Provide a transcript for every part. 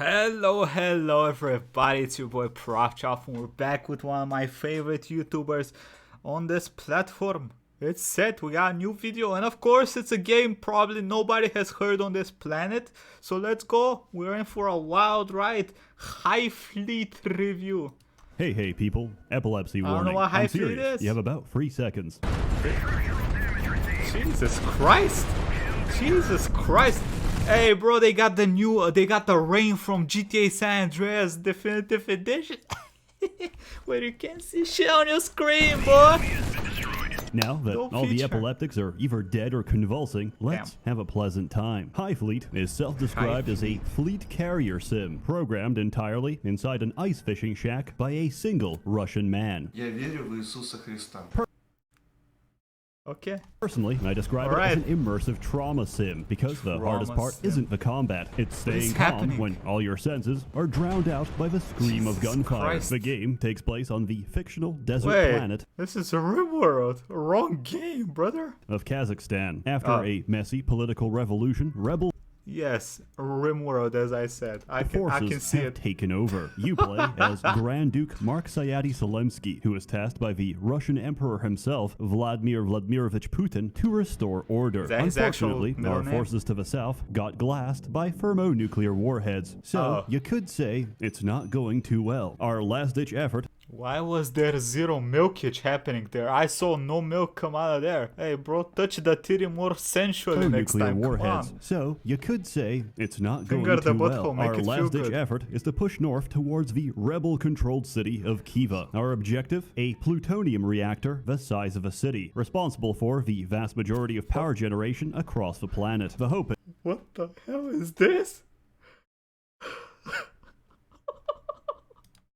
Hello everybody, it's your boy ProfChop and we're back with one of my favorite YouTubers on this platform. It's Sseth, we got a new video and of course it's a game probably nobody has heard on this planet. So let's go, we're in for a wild ride. Highfleet review. Hey people, epilepsy warning. I don't know what I'm Highfleet serious. is. You have about 3 seconds. Jesus Christ. Jesus Christ. Hey bro, they got the rain from GTA San Andreas Definitive Edition. Where you can't see shit on your screen, boy. Now that all the epileptics are either dead or convulsing, let's have a pleasant time. Highfleet is self-described as a fleet carrier sim, programmed entirely inside an ice fishing shack by a single Russian man. Я верю в Иисуса Христа. Okay. Personally, I describe it as an immersive trauma sim because the hardest part isn't the combat. It's staying calm when all your senses are drowned out by the scream of gunfire. The game takes place on the fictional desert planet. This is a RimWorld. Wrong game, brother. Of Kazakhstan. After a messy political revolution, rebel Yes, RimWorld, as I said. I can see it. Taken over. You play as Grand Duke Mark Sayati-Solemsky, who is tasked by the Russian Emperor himself, Vladimir Vladimirovich Putin, to restore order. Unfortunately, our forces to the south got glassed by thermonuclear warheads, so you could say it's not going too well. Our last-ditch effort. Why was there zero milkage happening there? I saw no milk come out of there. Hey bro, touch the titty more sensually next time, warheads. So you could say it's not going too well. Our last-ditch effort is to push north towards the rebel-controlled city of Khiva. Our objective? A plutonium reactor the size of a city, responsible for the vast majority of power generation across the planet. The hope What the hell is this?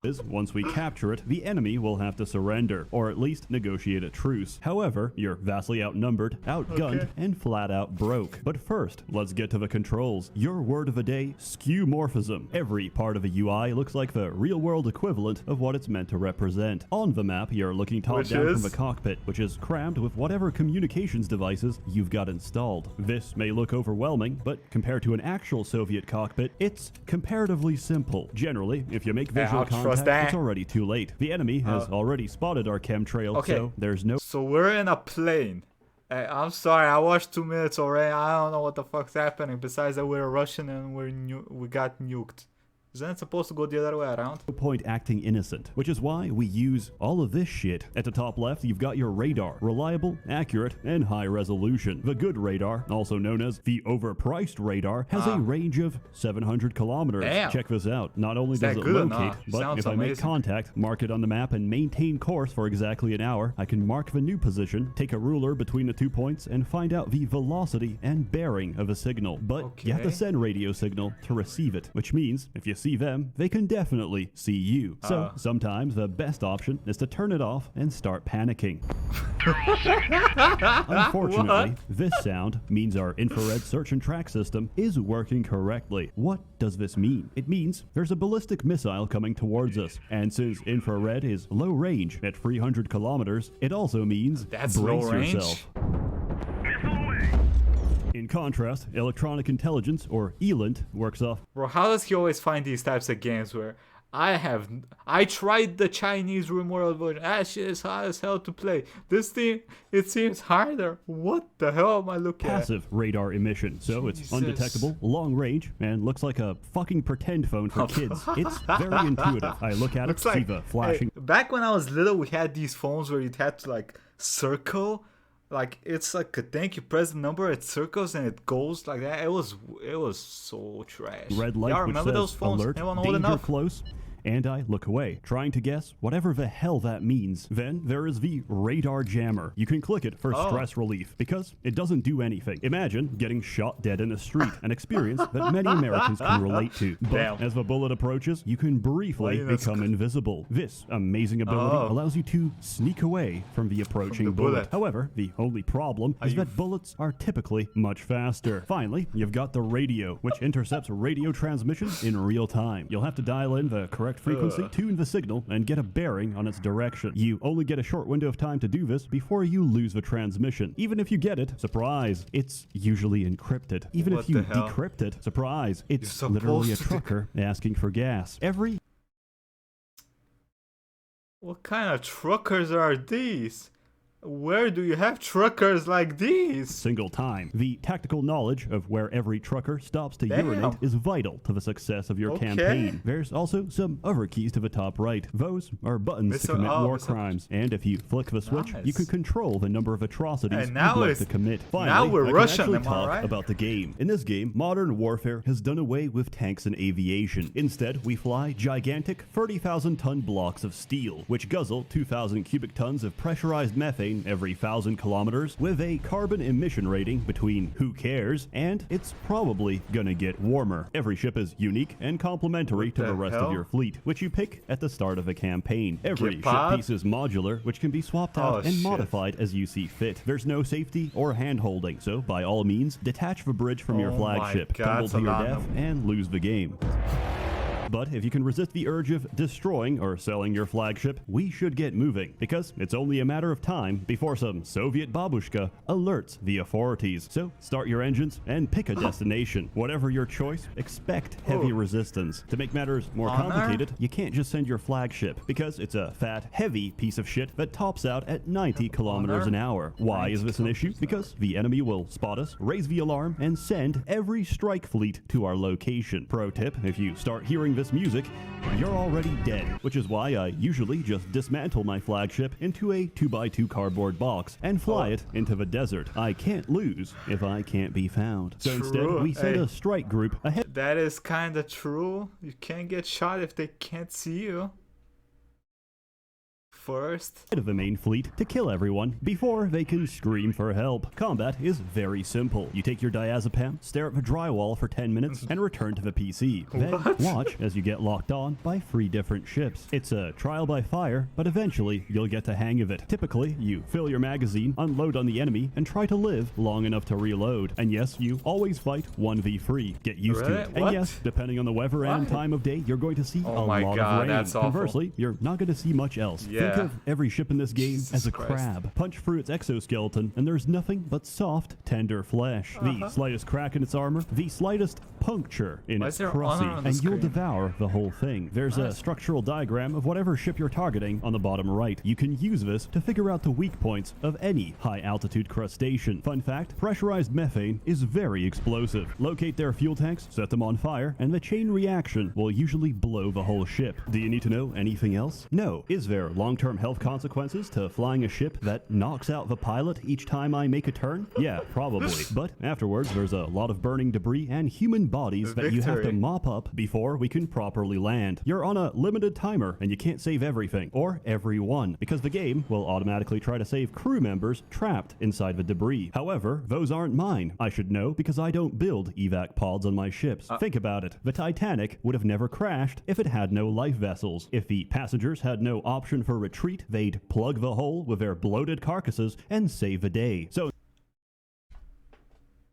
is once we capture it, the enemy will have to surrender, or at least negotiate a truce. However, you're vastly outnumbered, outgunned, and flat out broke. But first, let's get to the controls. Your word of the day, skeuomorphism. Every part of a UI looks like the real-world equivalent of what it's meant to represent. On the map, you're looking top-down from the cockpit, which is crammed with whatever communications devices you've got installed. This may look overwhelming, but compared to an actual Soviet cockpit, it's comparatively simple. Generally, if you make visual contact, it's already too late. The enemy has already spotted our chemtrail, so there's no... So we're in a plane. Hey, I'm sorry, I watched 2 minutes already. I don't know what the fuck's happening. Besides that we're Russian and we got nuked. Isn't it supposed to go the other way around? No point acting innocent, which is why we use all of this shit. At the top left, you've got your radar. Reliable, accurate, and high resolution. The good radar, also known as the overpriced radar, has a range of 700 kilometers. Damn. Check this out. Not only does it locate, but if I make contact, mark it on the map, and maintain course for exactly an hour, I can mark the new position, take a ruler between the 2 points, and find out the velocity and bearing of a signal. But you have to send radio signal to receive it, which means if you see them, they can definitely see you. So sometimes the best option is to turn it off and start panicking. Unfortunately, this sound means our infrared search and track system is working correctly. What does this mean? It means there's a ballistic missile coming towards us, and since infrared is low range at 300 kilometers, it also means brace yourself. In contrast, electronic intelligence, or ELINT, works off. Bro, how does he always find these types of games where I tried the Chinese RimWorld version. That shit is hard as hell to play. This thing, it seems harder. What the hell am I looking at? Passive radar emission, so it's undetectable, long range, and looks like a fucking pretend phone for kids. It's very intuitive. I look at it, see the flashing. Hey, back when I was little, we had these phones where you'd have to like circle. Like it's like a thing, you press the number, it circles and it goes like that. It was so trash. Red light, which says those phones? alert, danger close. And I look away, trying to guess whatever the hell that means. Then there is the radar jammer. You can click it for stress relief, because it doesn't do anything. Imagine getting shot dead in a street, an experience that many Americans can relate to. But as the bullet approaches, you can briefly become invisible. This amazing ability allows you to sneak away from the approaching bullet. However, the only problem is that bullets are typically much faster. Finally, you've got the radio, which intercepts radio transmissions in real time. You'll have to dial in the correct correct frequency, tune the signal, and get a bearing on its direction. You only get a short window of time to do this before you lose the transmission. Even if you get it, surprise, it's usually encrypted. Even if you decrypt it, surprise, it's literally a trucker asking for gas. What kind of truckers are these? Where do you have truckers like these? Single time. The tactical knowledge of where every trucker stops to urinate is vital to the success of your campaign. There's also some other keys to the top right. Those are buttons to commit war crimes. And if you flick the switch, you can control the number of atrocities you'd like to commit. Finally, now we're Russian, I can actually talk about the game. In this game, modern warfare has done away with tanks and aviation. Instead, we fly gigantic 30,000-ton blocks of steel, which guzzle 2,000 cubic tons of pressurized methane every 1,000 kilometers with a carbon emission rating between who cares and it's probably gonna get warmer. Every ship is unique and complementary to the rest of your fleet, which you pick at the start of a campaign. Every ship piece is modular, which can be swapped out and modified as you see fit. There's no safety or hand-holding, so by all means, detach the bridge from your flagship, tumble to your death, and lose the game. But if you can resist the urge of destroying or selling your flagship, we should get moving, because it's only a matter of time before some Soviet babushka alerts the authorities. So start your engines and pick a destination. Whatever your choice, expect heavy resistance. To make matters more complicated, you can't just send your flagship, because it's a fat, heavy piece of shit that tops out at 90 kilometers an hour. Why is this an issue? Because the enemy will spot us, raise the alarm, and send every strike fleet to our location. Pro tip, if you start hearing this music, you're already dead, which is why I usually just dismantle my flagship into a 2x2 cardboard box and fly it into the desert. I can't lose if I can't be found. So instead, we send a strike group ahead. That is kinda true. You can't get shot if they can't see you. First of the main fleet to kill everyone before they can scream for help. Combat is very simple. You take your diazepam, stare at the drywall for 10 minutes, and return to the PC. Then watch as you get locked on by 3 different ships. It's a trial by fire, but eventually you'll get the hang of it. Typically, you fill your magazine, unload on the enemy, and try to live long enough to reload. And yes, you always fight 1v3. Get used to it. And yes, depending on the weather and time of day, you're going to see a lot of rain. Conversely, you're not going to see much else. Think of every ship in this game as a crab. Punch through its exoskeleton, and there's nothing but soft, tender flesh. The slightest crack in its armor, the slightest puncture in its crusty, and you'll devour the whole thing. There's a structural diagram of whatever ship you're targeting on the bottom right. You can use this to figure out the weak points of any high-altitude crustacean. Fun fact, pressurized methane is very explosive. Locate their fuel tanks, set them on fire, and the chain reaction will usually blow the whole ship. Do you need to know anything else? No. Is there long-term health consequences to flying a ship that knocks out the pilot each time I make a turn? Yeah, probably. But afterwards, there's a lot of burning debris and human bodies that you have to mop up before we can properly land. You're on a limited timer, and you can't save everything, or everyone, because the game will automatically try to save crew members trapped inside the debris. However, those aren't mine. I should know, because I don't build evac pods on my ships. Think about it. The Titanic would have never crashed if it had no life vessels. If the passengers had no option for retreat, they'd plug the hole with their bloated carcasses and save the day. So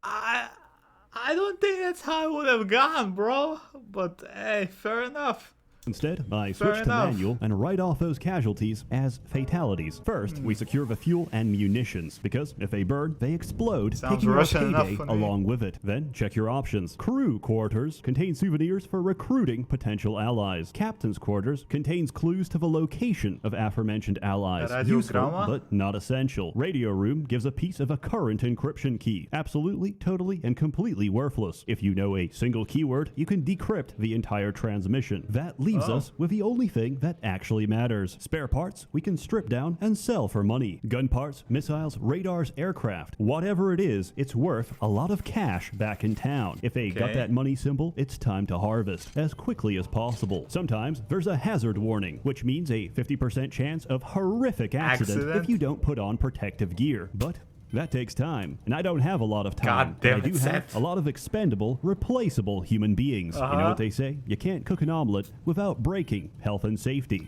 I don't think that's how it would have gone, bro. But hey, fair enough. Instead, I switch to manual and write off those casualties as fatalities. First, we secure the fuel and munitions, because if they burn, they explode, taking your payday along with it. Then, check your options. Crew quarters contain souvenirs for recruiting potential allies. Captain's quarters contains clues to the location of aforementioned allies. Useful, but not essential. Radio room gives a piece of a current encryption key. Absolutely, totally, and completely worthless. If you know a single keyword, you can decrypt the entire transmission. That leaves us with the only thing that actually matters. Spare parts we can strip down and sell for money. Gun parts, missiles, radars, aircraft. Whatever it is, it's worth a lot of cash back in town. If they got that money symbol, it's time to harvest as quickly as possible. Sometimes there's a hazard warning, which means a 50% chance of horrific accident if you don't put on protective gear. But that takes time, and I don't have a lot of time. God damn it, I do have a lot of expendable, replaceable human beings. You know what they say? You can't cook an omelet without breaking health and safety.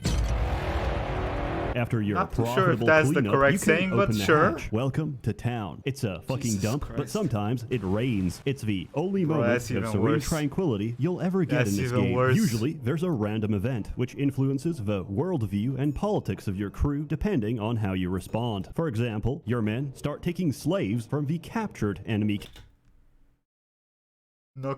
After your Not too profitable sure if that's the cleanup, correct you can saying, but open the sure. hatch. Welcome to town. It's a fucking Jesus dump, but Christ. sometimes it rains. It's the only Bro, moment that's of even serene worse. tranquility you'll ever get That's in this even game. worse. Usually, there's a random event, which influences the worldview and politics of your crew depending on how you respond. For example, your men start taking slaves from the captured enemy No,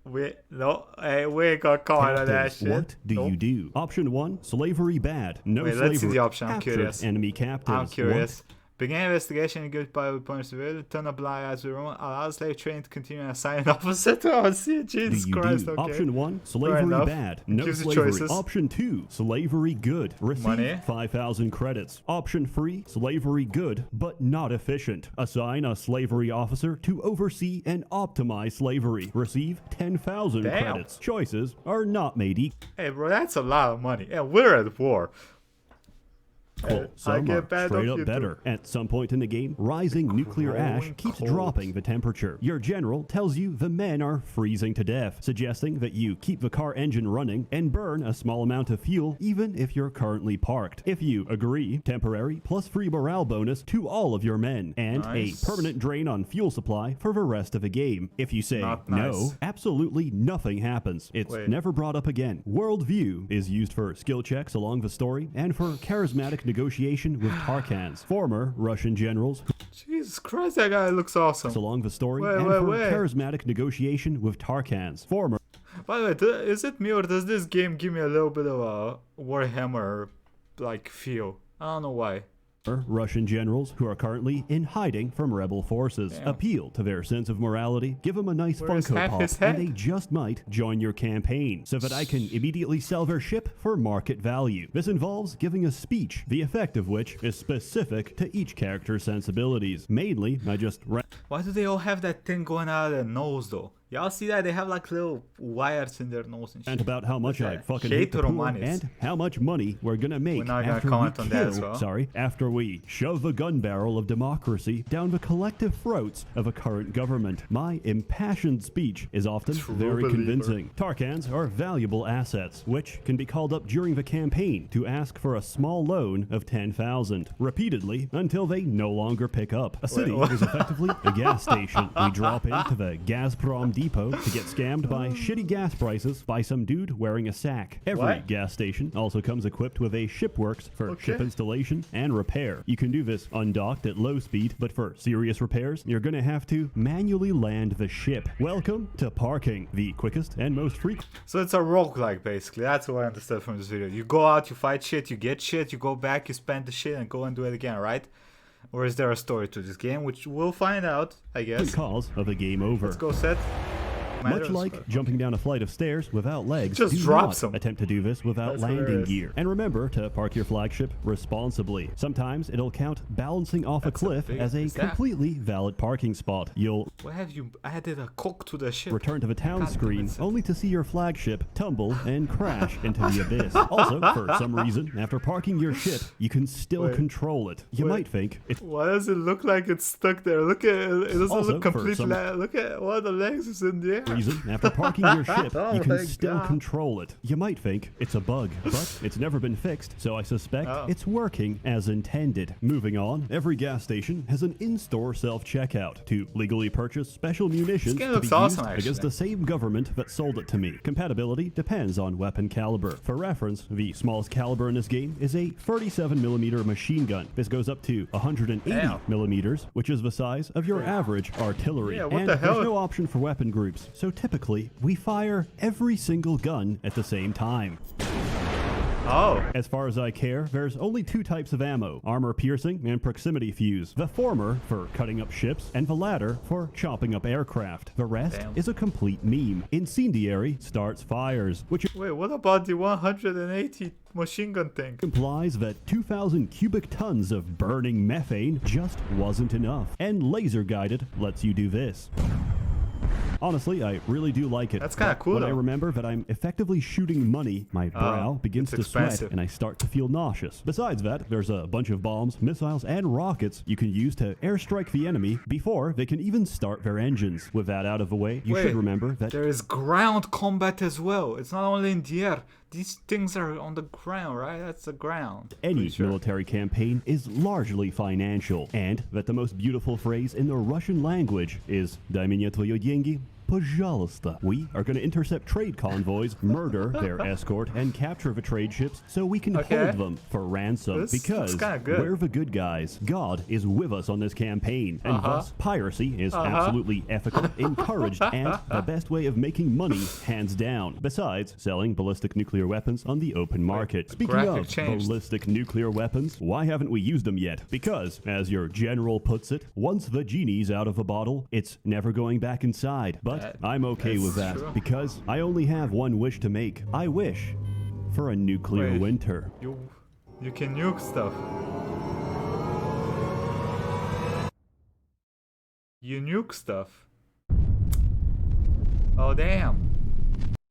we ain't gonna comment on that captives. shit. What do Nope. you do? Option 1, slavery bad. No Wait, slavery. let's see the option. I'm Captured curious. enemy captives. I'm curious. What? Begin investigation and good by points of view. Turn a blind eye as we roam. Allow slave training to continue and assign an officer to oversee. Jesus Do you Christ, do? okay. Option 1, slavery enough. bad. It No gives you slavery. choices. Option 2, slavery good. Receive Money. 5,000 credits. Option 3, slavery good, but not efficient. Assign a slavery officer to oversee and optimize slavery. Receive 10,000 Damn. credits. Choices are not made equal. Hey, bro, that's a lot of money. And we're at war. I Some get are bad straight of up you better. too. At some point in the game, rising nuclear ash Growing keeps cold. dropping the temperature. Your general tells you the men are freezing to death, suggesting that you keep the car engine running and burn a small amount of fuel even if you're currently parked. If you agree, temporary plus free morale bonus to all of your men, and Nice. a permanent drain on fuel supply for the rest of the game. If you say Not no, nice. absolutely nothing happens. It's Wait. never brought up again. Worldview is used for skill checks along the story and for charismatic negotiation with Tarkans, former Russian generals Jesus Christ, that guy looks awesome. along the story, Wait, and wait, for wait. charismatic negotiation with Tarkans, former By the way, is it me or does this game give me a little bit of a Warhammer like feel? I don't know why. Russian generals who are currently in hiding from rebel forces. Damn. Appeal to their sense of morality, give them a nice Where's Funko half Pop, his and head? they just might join your campaign so that I can immediately sell their ship for market value. This involves giving a speech, the effect of which is specific to each character's sensibilities. Mainly, I just Why do they all have that thing going out of their nose though? Y'all see that? They have like little wires in their nose and rant shit. about how much I that? fucking Hate hate the poor romanis. and how much money we're gonna make We're not gonna after comment we on kill, that as well. after we shove the gun barrel of democracy down the collective throats of a current government. My impassioned speech is often True very believer. convincing. Tarkans are valuable assets, which can be called up during the campaign to ask for a small loan of 10,000, repeatedly until they no longer pick up. A city what? is effectively a gas station. We drop into the Gazprom depot to get scammed by shitty gas prices by some dude wearing a sack. Every What? gas station also comes equipped with a shipworks for Okay. ship installation and repair. You can do this undocked at low speed, but for serious repairs, you're gonna have to manually land the ship. Welcome to parking, the quickest and most frequent. So it's a roguelike basically. That's what I understood from this video. You go out, you fight shit, you get shit, you go back, you spend the shit and go and do it again, right? Or is there a story to this game, which we'll find out, I guess. cause of a game over. Let's go, Seth. Much like jumping down a flight of stairs without legs, Just do drops not 'em. attempt to do this without That's landing hilarious. gear. And remember to park your flagship responsibly. Sometimes it'll count balancing off That's a a cliff big- as a is that- completely valid parking spot. You'll Why have you added a cook to the ship? return to the town God damn screen it, Seth. only to see your flagship tumble and crash into the abyss. Also, for some reason, after parking your ship, you can still Wait. control it. You Wait. might think it's Why does it look like it's stuck there? Look at it. It doesn't Also, look for complete. some- Look at one of the legs is in the air. reason, after parking your ship, Oh you can my still God. control it. You might think it's a bug, but it's never been fixed, so I suspect Oh. it's working as intended. Moving on, every gas station has an in-store self-checkout to legally purchase special munitions game to looks be awesome, used against actually. the same government that sold it to me. Compatibility depends on weapon caliber. For reference, the smallest caliber in this game is a 37mm machine gun. This goes up to 180mm, which is the size of your average artillery. Yeah, what and the hell? there's no option for weapon groups, so typically we fire every single gun at the same time. Oh, As far as I care, there's only two types of ammo, armor piercing and proximity fuse. The former for cutting up ships, and the latter for chopping up aircraft. The rest Damn. is a complete meme. Incendiary starts fires, which wait. What about the 180 machine gun thing? implies that 2,000 cubic tons of burning methane just wasn't enough. And laser guided lets you do this. Honestly, I really do like it. That's kinda But cool, When I though. remember that I'm effectively shooting money, my brow begins it's to sweat expensive. and I start to feel nauseous. Besides that, there's a bunch of bombs, missiles, and rockets you can use to airstrike the enemy before they can even start their engines. With that out of the way, you should Wait, remember that There is ground combat as well. It's not only in the air. these things are on the ground, right? That's the ground. Any Pretty sure. military campaign is largely financial, and that the most beautiful phrase in the Russian language is «Дай мне твои деньги, пожалуйста». We are going to intercept trade convoys, murder their escort, and capture the trade ships so we can hold them for ransom. Because we're the good guys. God is with us on this campaign, and thus piracy is absolutely ethical, encouraged, and the best way of making money, hands down. Besides selling ballistic nuclear weapons on the open market. Speaking of ballistic nuclear weapons, why haven't we used them yet? Because, as your general puts it, once the genie's out of the bottle, it's never going back inside. But I'm okay with that, because I only have one wish to make. I wish for a nuclear winter. You can nuke stuff. You nuke stuff. Oh damn.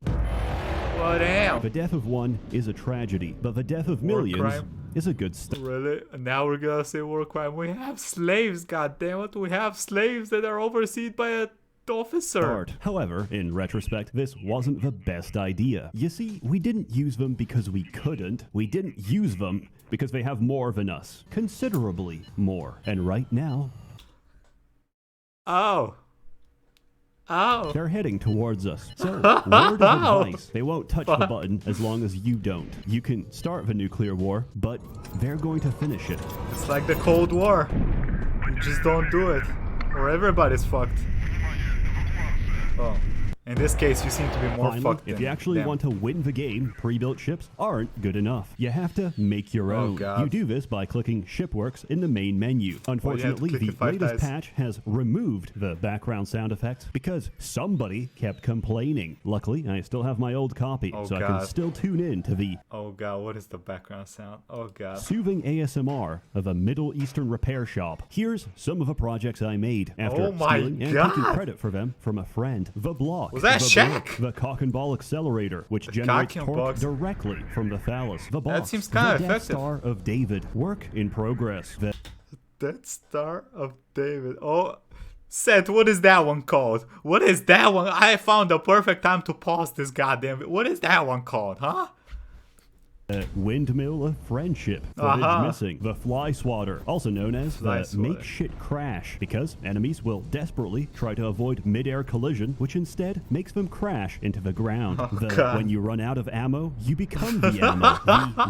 Oh damn. The death of one is a tragedy, but the death of millions is a good start. Really? Now we're gonna say war crime. We have slaves, goddammit. We have slaves that are overseen by a officer. However, in retrospect, this wasn't the best idea. You see, we didn't use them because we couldn't. We didn't use them because they have more than us. Considerably more. And right now... Oh. They're heading towards us. So, word of advice, they won't touch the button as long as you don't. You can start the nuclear war, but they're going to finish it. It's like the Cold War. You just don't do it, or everybody's fucked. Oh. In this case, you seem to be more fucked. If you actually want to win the game, pre-built ships aren't good enough. You have to make your own. You do this by clicking Shipworks in the main menu. Unfortunately, the latest patch has removed the background sound effects because somebody kept complaining. Luckily, I still have my old copy, so I can still tune in to the... Oh god, what is the background sound? Oh god. Soothing ASMR of a Middle Eastern repair shop. Here's some of the projects I made after stealing and taking credit for them from a friend. The Block. Was that Shaq? The cock and ball accelerator, which generates torque directly from the phallus. The box. That seems kind of effective. Death Star of David. Work in progress. The Death Star of David. Oh, Seth, what is that one called? What is that one? I found the perfect time to pause this goddamn. What is that one called, huh? Windmill of Friendship. Footage missing. The Fly Swatter, also known as the Make Shit Crash, because enemies will desperately try to avoid mid-air collision, which instead makes them crash into the ground. When you run out of ammo, you become the ammo.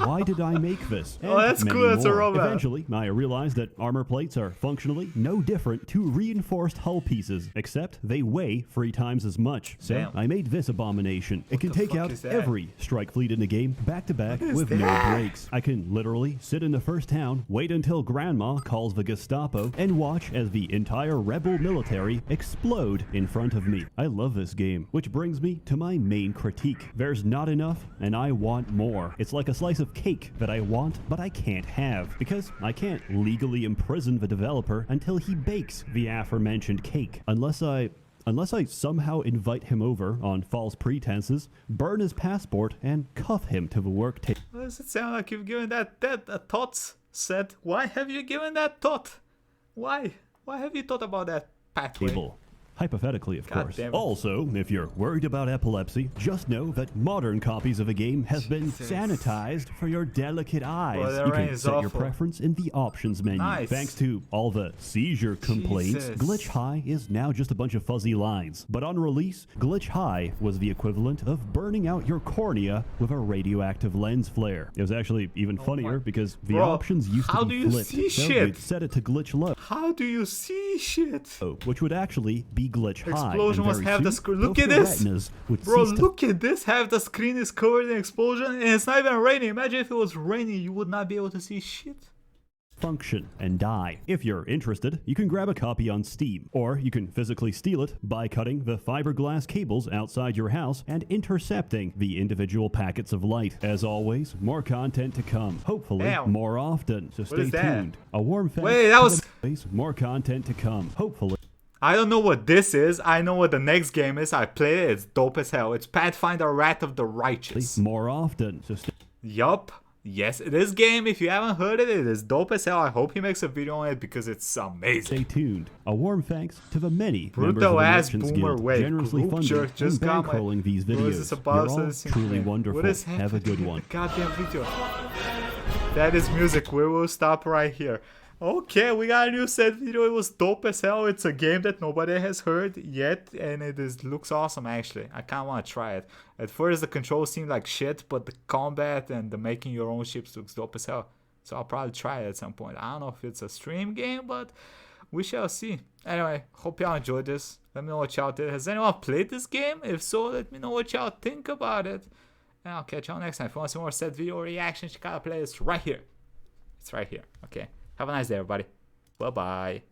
Why did I make this? And that's cool. That's a robot. Eventually, I realized that armor plates are functionally no different to reinforced hull pieces, except they weigh 3 times as much. So I made this abomination. It can take out every strike fleet in the game back to back with no breaks. I can literally sit in the first town, wait until Grandma calls the Gestapo, and watch as the entire rebel military explode in front of me. I love this game, which brings me to my main critique. There's not enough, and I want more. It's like a slice of cake that I want, but I can't have, because I can't legally imprison the developer until he bakes the aforementioned cake. Unless I somehow invite him over on false pretenses, burn his passport, and cuff him to the work table. Does it sound like you've given that a thought, Seth? Why have you given that thought? Why? Why have you thought about that pathway? Hypothetically, of course. Also, if you're worried about epilepsy, just know that modern copies of a game have been sanitized for your delicate eyes. You can set your preference in the options menu. Thanks to all the seizure complaints, Glitch High is now just a bunch of fuzzy lines. But on release, Glitch High was the equivalent of burning out your cornea with a radioactive lens flare. It was actually even funnier because the options used to be flipped. So they'd set it to glitch low. How do you see shit? Which would actually be glitch high. Explosion must have the screen. Look at this, bro. Look at this. Half the screen is covered in explosion, and it's not even raining. Imagine if it was raining, you would not be able to see shit. Function and die. If you're interested, you can grab a copy on Steam, or you can physically steal it by cutting the fiberglass cables outside your house and intercepting the individual packets of light. As always, more content to come. Hopefully, more often. So stay tuned. A warm thanks. Wait, that was more content to come. Hopefully. I don't know what this is. I know what the next game is. I played it. It's dope as hell. It's Pathfinder Wrath of the Righteous. More often. So Yup. Yes, this game, if you haven't heard it, it is dope as hell. I hope he makes a video on it because it's amazing. Stay tuned. A warm thanks to the many members of Brutal the ass Merchants boomer Guild wait. generously Group funding jerk just and got my. bankrolling these What is this videos. about? You're all truly wonderful. What is Have a good one. Goddamn video. That is music. We will stop right here. Okay, we got a new set video. It was dope as hell. It's a game that nobody has heard yet, and looks awesome actually. I kinda wanna try it. At first the controls seemed like shit, but the combat and the making your own ships looks dope as hell. So I'll probably try it at some point. I don't know if it's a stream game, but we shall see. Anyway, hope y'all enjoyed this. Let me know what y'all did. Has anyone played this game? If so, let me know what y'all think about it. And I'll catch y'all next time. If you want to see more Sseth video reactions, you gotta play this right here. It's right here. Okay. Have a nice day, everybody. Bye-bye.